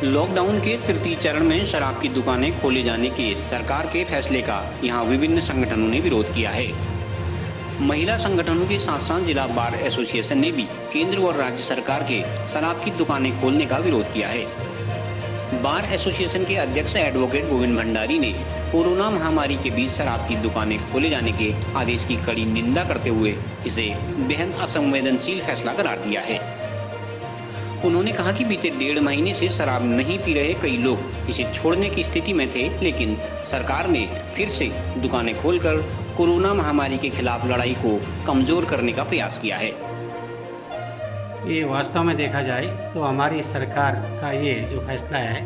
Lockdown के तृतीय चरण में शराब की दुकानें खोले जाने के सरकार के फैसले का यहां विभिन्न संगठनों ने विरोध किया है। महिला संगठनों के साथ साथ जिला बार एसोसिएशन ने भी केंद्र और राज्य सरकार के शराब की दुकानें खोलने का विरोध किया है। बार एसोसिएशन के अध्यक्ष एडवोकेट गोविंद भंडारी ने कोरोना महामारी के बीच शराब की दुकानें खोले जाने के आदेश की कड़ी निंदा करते हुए इसे बेहद असंवेदनशील फैसला करार दिया है। उन्होंने कहा कि बीते 1.5 महीने से शराब नहीं पी रहे कई लोग इसे छोड़ने की स्थिति में थे, लेकिन सरकार ने फिर से दुकानें खोलकर कोरोना महामारी के खिलाफ लड़ाई को कमजोर करने का प्रयास किया है। ये वास्तव में देखा जाए तो हमारी सरकार का ये जो फैसला है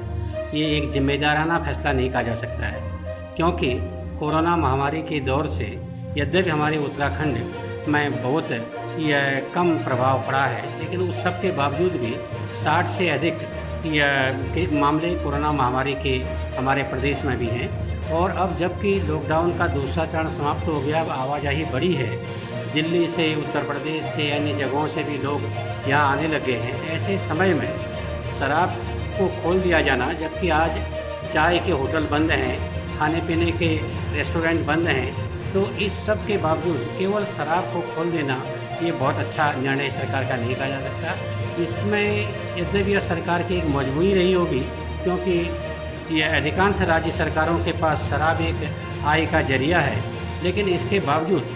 ये एक जिम्मेदाराना फैसला नहीं कहा जा सकता है, क्योंकि कोरोना महामारी के दौर से यद्यपि हमारे उत्तराखंड में बहुत कम प्रभाव पड़ा है, लेकिन उस सब के बावजूद भी 60 से अधिक के मामले कोरोना महामारी के हमारे प्रदेश में भी हैं। और अब जबकि लॉकडाउन का दूसरा चरण समाप्त हो गया, अब आवाजाही बढ़ी है, दिल्ली से, उत्तर प्रदेश से, अन्य जगहों से भी लोग यहाँ आने लगे हैं। ऐसे समय में शराब को खोल दिया जाना, जबकि आज चाय के होटल बंद हैं, खाने पीने के रेस्टोरेंट बंद हैं, तो इस सब के बावजूद केवल शराब को खोल देना ये बहुत अच्छा निर्णय सरकार का नहीं कहा जा सकता। इसमें यद्यपि यह सरकार की एक मजबूरी रही होगी, क्योंकि यह अधिकांश राज्य सरकारों के पास शराब एक आय का जरिया है, लेकिन इसके बावजूद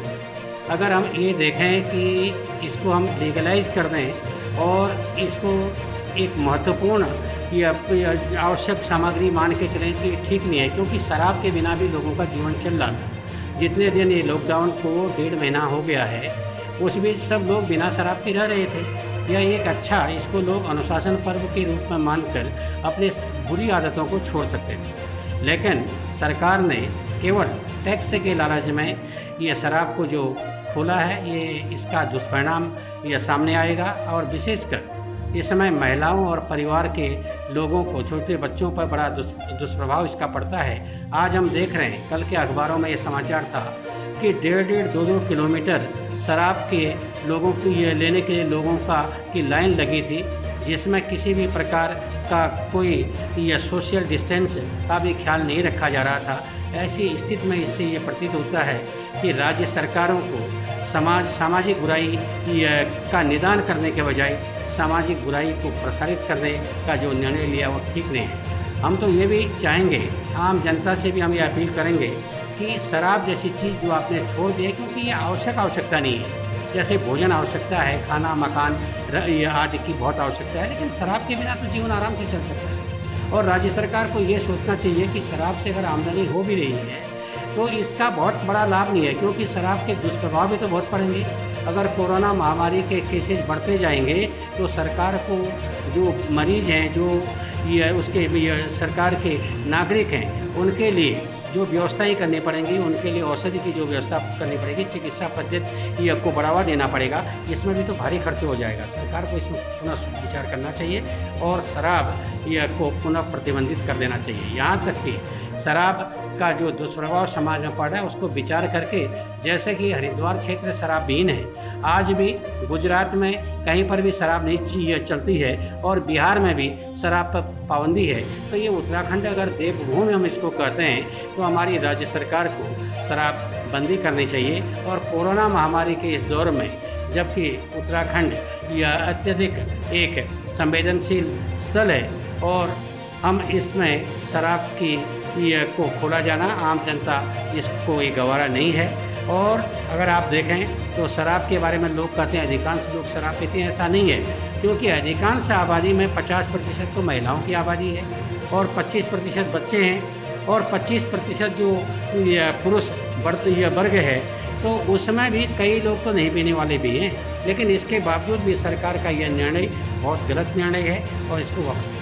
अगर हम ये देखें कि इसको हम लीगलाइज कर दें और इसको एक महत्वपूर्ण या आवश्यक सामग्री मान के चलें तो ये ठीक नहीं है, क्योंकि शराब के बिना भी लोगों का जीवन चल रहा था। जितने दिन ये लॉकडाउन को 1.5 महीना हो गया है, उस बीच सब लोग बिना शराब के रह रहे थे। यह एक अच्छा, इसको लोग अनुशासन पर्व के रूप में मानकर अपने बुरी आदतों को छोड़ सकते थे, लेकिन सरकार ने केवल टैक्स के लालच में ये शराब को जो खोला है, ये इसका दुष्परिणाम यह सामने आएगा। और विशेषकर इस समय महिलाओं और परिवार के लोगों को, छोटे बच्चों पर बड़ा दुष्प्रभाव इसका पड़ता है। आज हम देख रहे हैं, कल के अखबारों में ये समाचार था कि 1.5-1.5, 2-2 किलोमीटर शराब के लोगों को ये लेने के लिए लोगों की लाइन लगी थी, जिसमें किसी भी प्रकार का कोई यह सोशल डिस्टेंस का भी ख्याल नहीं रखा जा रहा था। ऐसी स्थिति में इससे ये प्रतीत होता है कि राज्य सरकारों को सामाजिक बुराई का निदान करने के बजाय सामाजिक बुराई को प्रसारित करने का जो निर्णय लिया वो ठीक नहीं है। हम तो ये भी चाहेंगे, आम जनता से भी हम ये अपील करेंगे कि शराब जैसी चीज़ जो आपने छोड़ दी है, क्योंकि ये आवश्यकता नहीं है। जैसे भोजन आवश्यकता है, खाना, मकान आदि की बहुत आवश्यकता है, लेकिन शराब के बिना तो जीवन आराम से चल सकता है। और राज्य सरकार को ये सोचना चाहिए कि शराब से अगर आमदनी हो भी रही है तो इसका बहुत बड़ा लाभ नहीं है, क्योंकि शराब के दुष्प्रभाव भी तो बहुत पड़ेंगे। अगर कोरोना महामारी के केसेज बढ़ते जाएंगे तो सरकार को जो मरीज हैं, जो ये उसके सरकार के नागरिक हैं, उनके लिए जो व्यवस्थाएं करनी पड़ेंगी, उनके लिए औषधि की जो व्यवस्था करनी पड़ेगी, चिकित्सा पद्धति को बढ़ावा देना पड़ेगा, इसमें भी तो भारी खर्च हो जाएगा। सरकार को इसमें पुनः विचार करना चाहिए और शराब को पुनः प्रतिबंधित कर देना चाहिए। यहाँ तक कि शराब का जो दुष्प्रभाव समाज में पड़ रहा है उसको विचार करके, जैसे कि हरिद्वार क्षेत्र शराबविहीन है, आज भी गुजरात में कहीं पर भी शराब नहीं चलती है और बिहार में भी शराब पर पाबंदी है, तो ये उत्तराखंड अगर देवभूमि हम इसको कहते हैं तो हमारी राज्य सरकार को शराब बंदी करनी चाहिए। और कोरोना महामारी के इस दौर में, जबकि उत्तराखंड यह अत्यधिक एक संवेदनशील स्थल है और हम इसमें शराब की को खोला जाना, आम जनता इसको ये गवारा नहीं है। और अगर आप देखें तो शराब के बारे में लोग कहते हैं अधिकांश लोग शराब पीते हैं, ऐसा नहीं है, क्योंकि अधिकांश आबादी में 50% तो महिलाओं की आबादी है और 25% बच्चे हैं और 25% जो पुरुष वर्ग है, तो उसमें भी कई लोग तो नहीं पीने वाले भी हैं। लेकिन इसके बावजूद भी सरकार का यह निर्णय बहुत गलत निर्णय है और इसको वापस।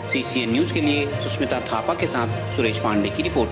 CCN न्यूज़ के लिए सुष्मिता थापा के साथ सुरेश पांडे की रिपोर्ट।